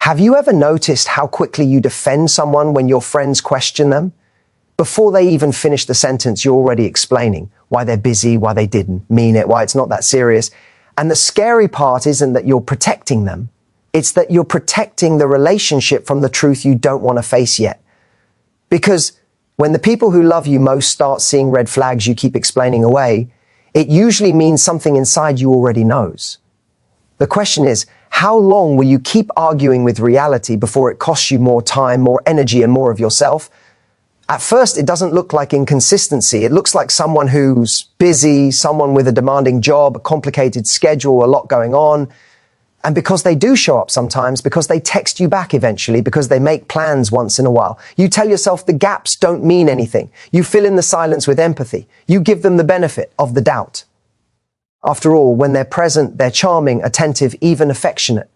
Have you ever noticed how quickly you defend someone when your friends question them? Before they even finish the sentence, you're already explaining why they're busy, why they didn't mean it, why it's not that serious. And the scary part isn't that you're protecting them. It's that you're protecting the relationship from the truth you don't want to face yet. Because when the people who love you most start seeing red flags you keep explaining away, it usually means something inside you already knows. The question is, how long will you keep arguing with reality before it costs you more time, more energy, and more of yourself? At first, it doesn't look like inconsistency. It looks like someone who's busy, someone with a demanding job, a complicated schedule, a lot going on. And because they do show up sometimes, because they text you back eventually, because they make plans once in a while, you tell yourself the gaps don't mean anything. You fill in the silence with empathy. You give them the benefit of the doubt. After all, when they're present, they're charming, attentive, even affectionate.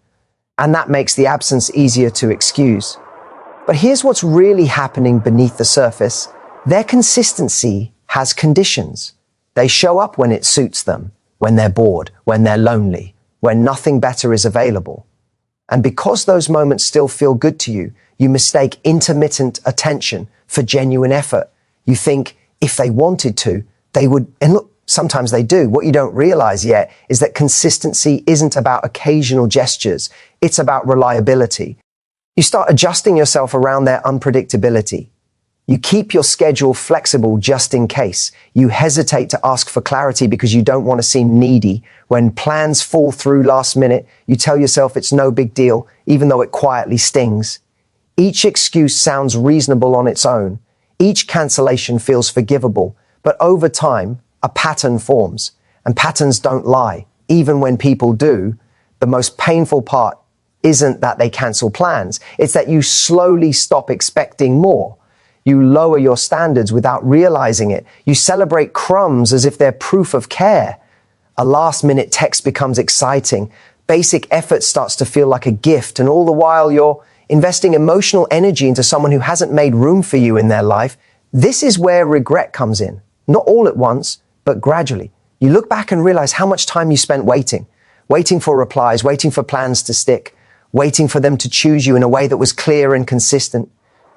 And that makes the absence easier to excuse. But here's what's really happening beneath the surface. Their consistency has conditions. They show up when it suits them, when they're bored, when they're lonely, when nothing better is available. And because those moments still feel good to you, you mistake intermittent attention for genuine effort. You think if they wanted to, they would, and look, sometimes they do. What you don't realize yet is that consistency isn't about occasional gestures. It's about reliability. You start adjusting yourself around their unpredictability. You keep your schedule flexible just in case. You hesitate to ask for clarity because you don't want to seem needy. When plans fall through last minute, you tell yourself it's no big deal, even though it quietly stings. Each excuse sounds reasonable on its own. Each cancellation feels forgivable. But over time, a pattern forms. And patterns don't lie. Even when people do, the most painful part isn't that they cancel plans. It's that you slowly stop expecting more. You lower your standards without realizing it. You celebrate crumbs as if they're proof of care. A last-minute text becomes exciting. Basic effort starts to feel like a gift, and all the while you're investing emotional energy into someone who hasn't made room for you in their life. This is where regret comes in. Not all at once, but gradually. You look back and realize how much time you spent waiting for replies, waiting for plans to stick, waiting for them to choose you in a way that was clear and consistent.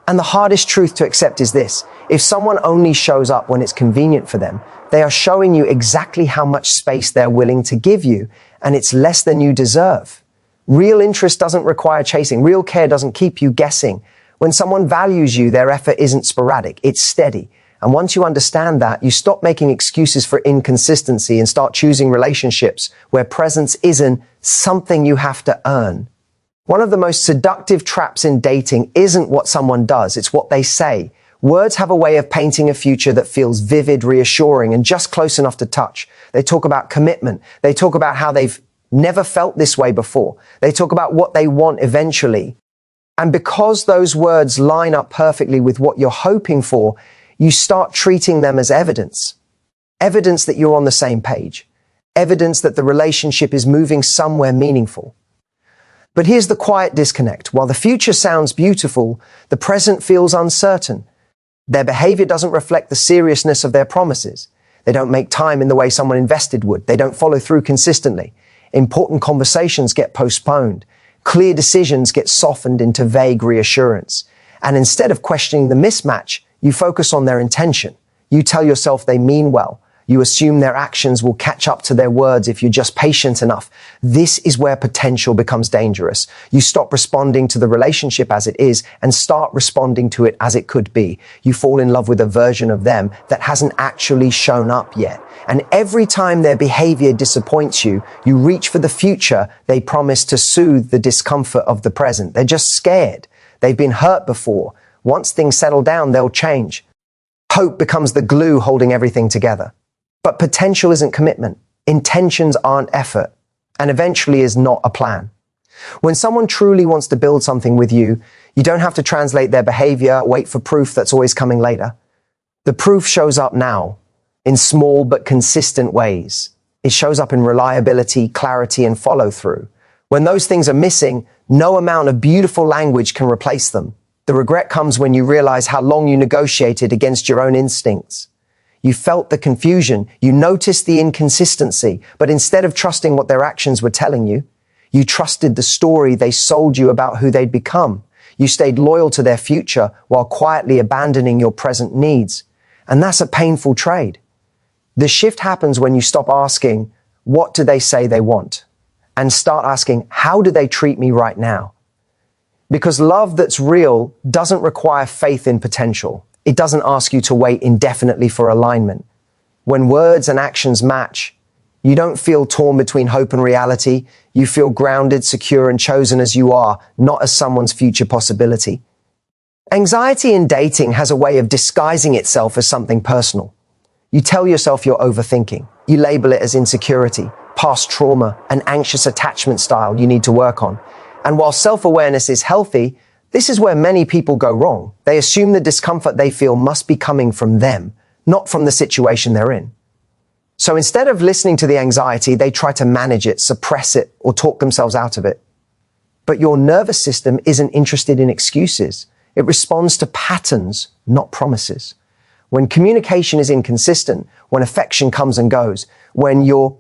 And the hardest truth to accept is this: if someone only shows up when it's convenient for them, they are showing you exactly how much space they're willing to give you, and it's less than you deserve. Real interest doesn't require chasing. Real care doesn't keep you guessing. When someone values you, their effort isn't sporadic, it's steady. And once you understand that, you stop making excuses for inconsistency and start choosing relationships where presence isn't something you have to earn. One of the most seductive traps in dating isn't what someone does, it's what they say. Words have a way of painting a future that feels vivid, reassuring, and just close enough to touch. They talk about commitment. They talk about how they've never felt this way before. They talk about what they want eventually. And because those words line up perfectly with what you're hoping for, you start treating them as evidence. Evidence that you're on the same page. Evidence that the relationship is moving somewhere meaningful. But here's the quiet disconnect. While the future sounds beautiful, the present feels uncertain. Their behavior doesn't reflect the seriousness of their promises. They don't make time in the way someone invested would. They don't follow through consistently. Important conversations get postponed. Clear decisions get softened into vague reassurance. And instead of questioning the mismatch, you focus on their intention. You tell yourself they mean well. You assume their actions will catch up to their words if you're just patient enough. This is where potential becomes dangerous. You stop responding to the relationship as it is and start responding to it as it could be. You fall in love with a version of them that hasn't actually shown up yet. And every time their behavior disappoints you, you reach for the future they promise to soothe the discomfort of the present. They're just scared. They've been hurt before. Once things settle down, they'll change. Hope becomes the glue holding everything together. But potential isn't commitment. Intentions aren't effort. And eventually is not a plan. When someone truly wants to build something with you, you don't have to translate their behavior, wait for proof that's always coming later. The proof shows up now, in small but consistent ways. It shows up in reliability, clarity, and follow-through. When those things are missing, no amount of beautiful language can replace them. The regret comes when you realize how long you negotiated against your own instincts. You felt the confusion, you noticed the inconsistency, but instead of trusting what their actions were telling you, You trusted the story they sold you about who they'd become. You stayed loyal to their future while quietly abandoning your present needs. And that's a painful trade. The shift happens when you stop asking, what do they say they want? And start asking, how do they treat me right now? Because love that's real doesn't require faith in potential. It doesn't ask you to wait indefinitely for alignment. When words and actions match, you don't feel torn between hope and reality. You feel grounded, secure, and chosen as you are, not as someone's future possibility. Anxiety in dating has a way of disguising itself as something personal. You tell yourself you're overthinking. You label it as insecurity, past trauma, an anxious attachment style you need to work on. And while self-awareness is healthy, this is where many people go wrong. They assume the discomfort they feel must be coming from them, not from the situation they're in. So instead of listening to the anxiety, they try to manage it, suppress it, or talk themselves out of it. But your nervous system isn't interested in excuses. It responds to patterns, not promises. When communication is inconsistent, when affection comes and goes, when you're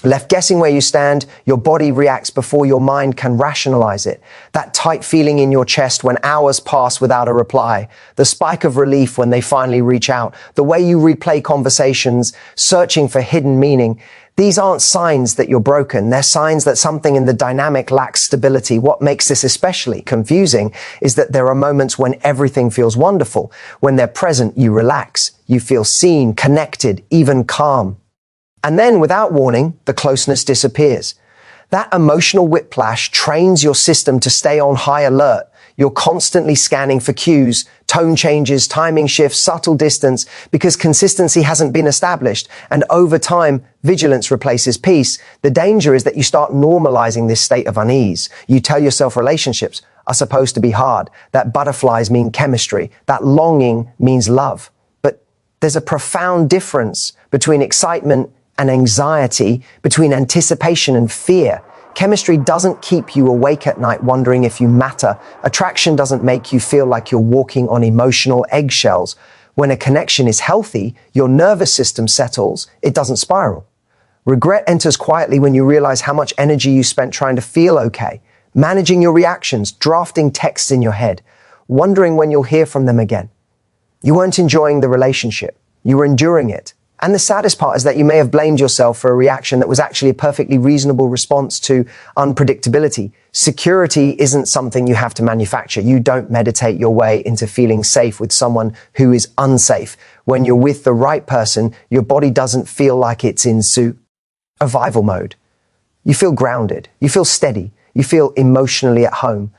left guessing where you stand, your body reacts before your mind can rationalize it. That tight feeling in your chest when hours pass without a reply, the spike of relief when they finally reach out, the way you replay conversations, searching for hidden meaning. These aren't signs that you're broken. They're signs that something in the dynamic lacks stability. What makes this especially confusing is that there are moments when everything feels wonderful. When they're present, you relax. You feel seen, connected, even calm. And then, without warning, the closeness disappears. That emotional whiplash trains your system to stay on high alert. You're constantly scanning for cues, tone changes, timing shifts, subtle distance, because consistency hasn't been established. And over time, vigilance replaces peace. The danger is that you start normalizing this state of unease. You tell yourself relationships are supposed to be hard, that butterflies mean chemistry, that longing means love. But there's a profound difference between excitement and anxiety, between anticipation and fear. Chemistry doesn't keep you awake at night wondering if you matter. Attraction doesn't make you feel like you're walking on emotional eggshells. When a connection is healthy, your nervous system settles, it doesn't spiral. Regret enters quietly when you realize how much energy you spent trying to feel okay, managing your reactions, drafting texts in your head, wondering when you'll hear from them again. You weren't enjoying the relationship, you were enduring it. And the saddest part is that you may have blamed yourself for a reaction that was actually a perfectly reasonable response to unpredictability. Security isn't something you have to manufacture. You don't meditate your way into feeling safe with someone who is unsafe. When you're with the right person, your body doesn't feel like it's in survival mode. You feel grounded. You feel steady. You feel emotionally at home.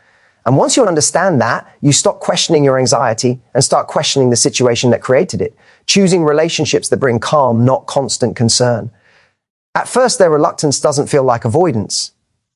And once you understand that, you stop questioning your anxiety and start questioning the situation that created it, choosing relationships that bring calm, not constant concern. At first, their reluctance doesn't feel like avoidance.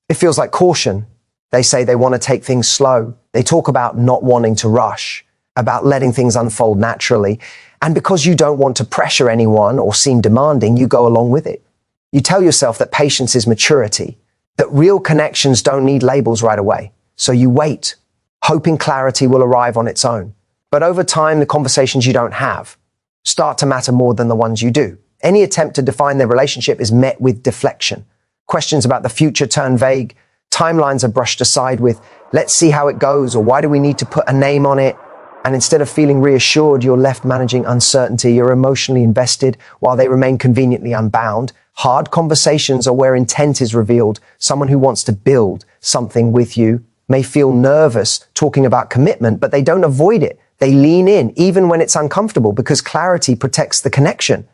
It feels like caution. They say they want to take things slow. They talk about not wanting to rush, about letting things unfold naturally. And because you don't want to pressure anyone or seem demanding, you go along with it. You tell yourself that patience is maturity, that real connections don't need labels right away. So you wait, hoping clarity will arrive on its own. But over time, the conversations you don't have start to matter more than the ones you do. Any attempt to define their relationship is met with deflection. Questions about the future turn vague. Timelines are brushed aside with, let's see how it goes, or why do we need to put a name on it? And instead of feeling reassured, you're left managing uncertainty. You're emotionally invested while they remain conveniently unbound. Hard conversations are where intent is revealed. Someone who wants to build something with you may feel nervous talking about commitment, but they don't avoid it. They lean in, even when it's uncomfortable, because clarity protects the connection.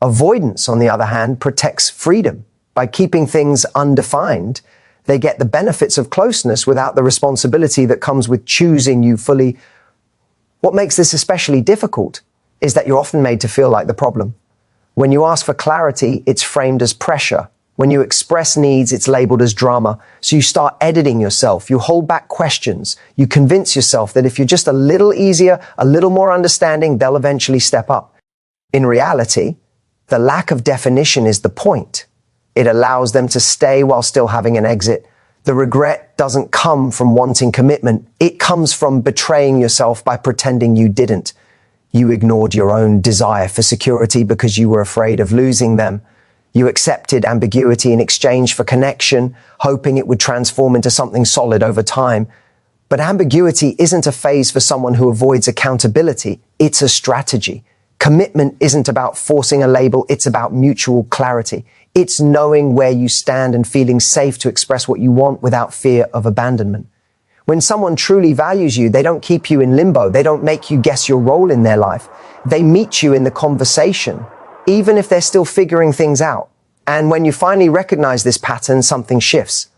Avoidance, on the other hand, protects freedom. By keeping things undefined, they get the benefits of closeness without the responsibility that comes with choosing you fully. What makes this especially difficult is that you're often made to feel like the problem. When you ask for clarity, it's framed as pressure. When you express needs, it's labeled as drama. So you start editing yourself. You hold back questions. You convince yourself that if you're just a little easier, a little more understanding, they'll eventually step up. In reality, the lack of definition is the point. It allows them to stay while still having an exit. The regret doesn't come from wanting commitment. It comes from betraying yourself by pretending you didn't. You ignored your own desire for security because you were afraid of losing them. You accepted ambiguity in exchange for connection, hoping it would transform into something solid over time. But ambiguity isn't a phase for someone who avoids accountability. It's a strategy. Commitment isn't about forcing a label. It's about mutual clarity. It's knowing where you stand and feeling safe to express what you want without fear of abandonment. When someone truly values you, they don't keep you in limbo. They don't make you guess your role in their life. They meet you in the conversation, even if they're still figuring things out. And when you finally recognize this pattern, something shifts.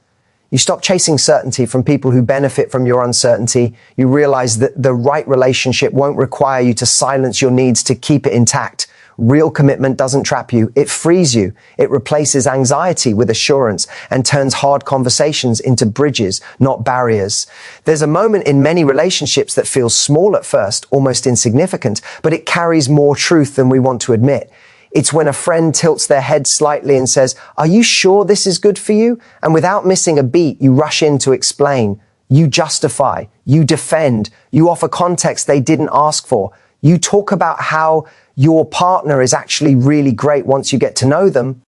You stop chasing certainty from people who benefit from your uncertainty. You realize that the right relationship won't require you to silence your needs to keep it intact. Real commitment doesn't trap you. It frees you. It replaces anxiety with assurance and turns hard conversations into bridges, not barriers. There's a moment in many relationships that feels small at first, almost insignificant, but it carries more truth than we want to admit. It's when a friend tilts their head slightly and says, "Are you sure this is good for you?" And without missing a beat, you rush in to explain. You justify. You defend. You offer context they didn't ask for. You talk about how your partner is actually really great once you get to know them,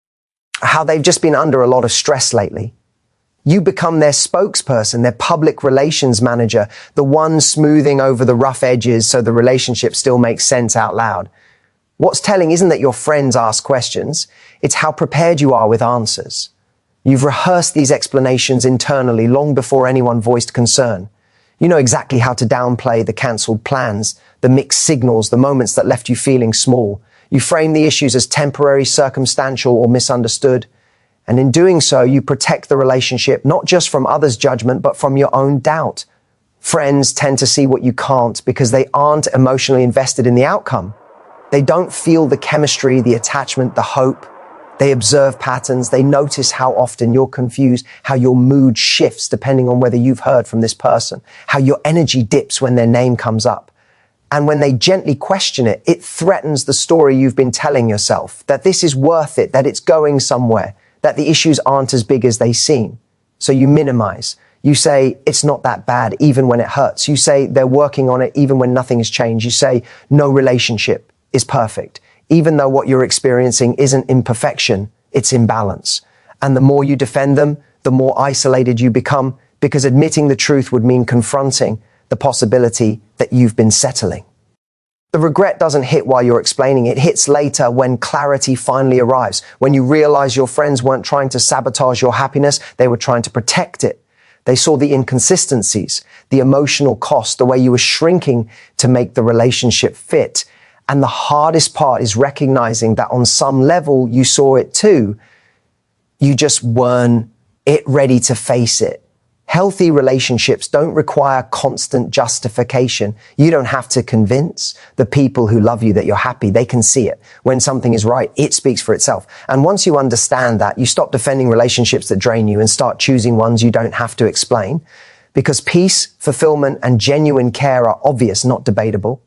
how they've just been under a lot of stress lately. You become their spokesperson, their public relations manager, the one smoothing over the rough edges so the relationship still makes sense out loud. What's telling isn't that your friends ask questions, it's how prepared you are with answers. You've rehearsed these explanations internally long before anyone voiced concern. You know exactly how to downplay the cancelled plans, the mixed signals, the moments that left you feeling small. You frame the issues as temporary, circumstantial, or misunderstood. And in doing so, you protect the relationship not just from others' judgment, but from your own doubt. Friends tend to see what you can't because they aren't emotionally invested in the outcome. They don't feel the chemistry, the attachment, the hope. They observe patterns. They notice how often you're confused, how your mood shifts depending on whether you've heard from this person, how your energy dips when their name comes up. And when they gently question it, it threatens the story you've been telling yourself, that this is worth it, that it's going somewhere, that the issues aren't as big as they seem. So you minimize. You say, it's not that bad, even when it hurts. You say, they're working on it, even when nothing has changed. You say, no relationship is perfect, even though what you're experiencing isn't imperfection, it's imbalance. And the more you defend them, the more isolated you become, because admitting the truth would mean confronting the possibility that you've been settling. The regret doesn't hit while you're explaining. It hits later when clarity finally arrives, when you realize your friends weren't trying to sabotage your happiness, they were trying to protect it. They saw the inconsistencies, the emotional cost, the way you were shrinking to make the relationship fit. And the hardest part is recognizing that on some level you saw it too. You just weren't ready to face it. Healthy relationships don't require constant justification. You don't have to convince the people who love you that you're happy. They can see it. When something is right, it speaks for itself. And once you understand that, you stop defending relationships that drain you and start choosing ones you don't have to explain. Because peace, fulfillment, and genuine care are obvious, not debatable.